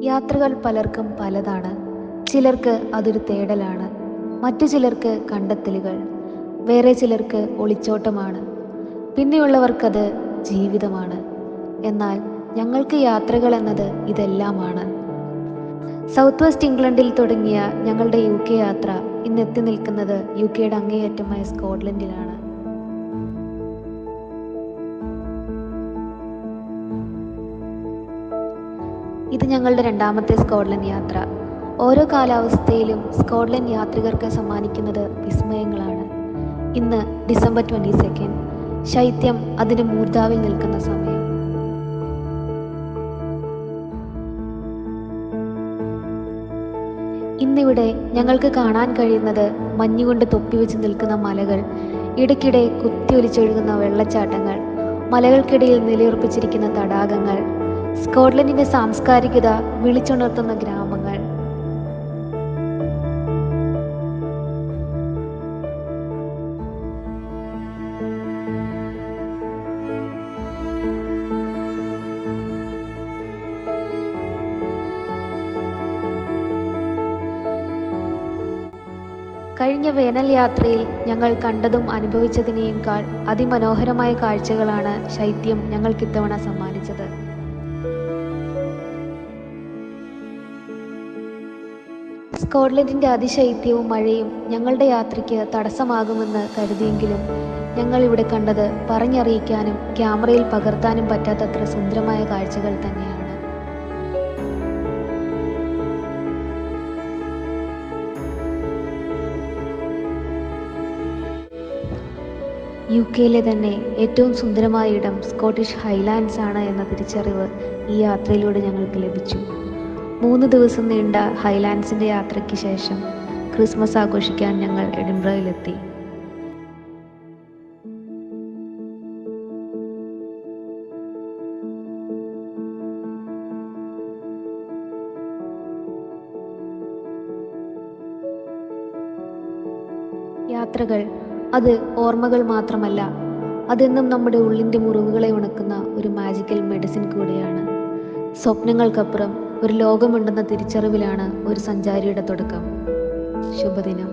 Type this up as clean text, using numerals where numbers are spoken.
യാത്രകൾ പലർക്കും പലതാണ്. ചിലർക്ക് അതൊരു തേടലാണ്, മറ്റു ചിലർക്ക് കണ്ടെത്തലുകൾ, വേറെ ചിലർക്ക് ഒളിച്ചോട്ടമാണ്, പിന്നെയുള്ളവർക്കത് ജീവിതമാണ്. എന്നാൽ ഞങ്ങൾക്ക് യാത്രകൾ എന്നത് ഇതെല്ലാമാണ്. സൗത്ത് വെസ്റ്റ് ഇംഗ്ലണ്ടിൽ തുടങ്ങിയ ഞങ്ങളുടെ UK യാത്ര ഇന്ന് എത്തി നിൽക്കുന്നത് UKയുടെ അങ്ങേയറ്റമായ സ്കോട്ട്ലൻഡിലാണ്. ഇത് ഞങ്ങളുടെ രണ്ടാമത്തെ സ്കോട്ട്ലൻഡ് യാത്ര. ഓരോ കാലാവസ്ഥയിലും സ്കോട്ട്ലൻഡ് യാത്രികർക്ക് സമ്മാനിക്കുന്നത് വിസ്മയങ്ങളാണ്. ഇന്ന് ഡിസംബർ 22, ശൈത്യം അതിൻ്റെ മൂർധാവിൽ നിൽക്കുന്ന സമയം. ഇന്നിവിടെ ഞങ്ങൾക്ക് കാണാൻ കഴിയുന്നത് മഞ്ഞുകൊണ്ട് തൊപ്പിവെച്ച് നിൽക്കുന്ന മലകൾ, ഇടയ്ക്കിടെ കുത്തിയൊലിച്ചൊഴുകുന്ന വെള്ളച്ചാട്ടങ്ങൾ, മലകൾക്കിടയിൽ നിലയുറപ്പിച്ചിരിക്കുന്ന തടാകങ്ങൾ, സ്കോട്ട്ലൻഡിൻ്റെ സാംസ്കാരികത വിളിച്ചുണർത്തുന്ന ഗ്രാമങ്ങൾ. കഴിഞ്ഞ വേനൽ യാത്രയിൽ ഞങ്ങൾ കണ്ടതും അനുഭവിച്ചതിനേക്കാൾ അതിമനോഹരമായ കാഴ്ചകളാണ് ശൈത്യം ഞങ്ങൾക്കിത്തവണ സമ്മാനിച്ചത്. സ്കോട്ട്ലൻഡിൻ്റെ അതിശൈത്യവും മഴയും ഞങ്ങളുടെ യാത്രയ്ക്ക് തടസ്സമാകുമെന്ന് കരുതിയെങ്കിലും ഞങ്ങൾ ഇവിടെ കണ്ടത് പറഞ്ഞറിയിക്കാനും ക്യാമറയിൽ പകർത്താനും പറ്റാത്തത്ര സുന്ദരമായ കാഴ്ചകൾ തന്നെയാണ്. UKയിലെ തന്നെ ഏറ്റവും സുന്ദരമായ ഇടം സ്കോട്ടിഷ് ഹൈലാൻഡ്സ് ആണ് എന്ന തിരിച്ചറിവ് ഈ യാത്രയിലൂടെ ഞങ്ങൾക്ക് ലഭിച്ചു. 3 ദിവസം നീണ്ട ഹൈലാൻഡ്സിൻ്റെ യാത്രയ്ക്ക് ശേഷം ക്രിസ്മസ് ആഘോഷിക്കാൻ ഞങ്ങൾ എഡിൻബറയിലെത്തി. യാത്രകൾ അത് ഓർമ്മകൾ മാത്രമല്ല, അതെന്നും നമ്മുടെ ഉള്ളിൻ്റെ മുറിവുകളെ ഉണക്കുന്ന ഒരു മാജിക്കൽ മെഡിസിൻ കൂടിയാണ്. സ്വപ്നങ്ങൾക്കപ്പുറം ഒരു ലോകമുണ്ടെന്ന തിരിച്ചറിവിലാണ് ഒരു സഞ്ചാരിയുടെ തുടക്കം. ശുഭദിനം.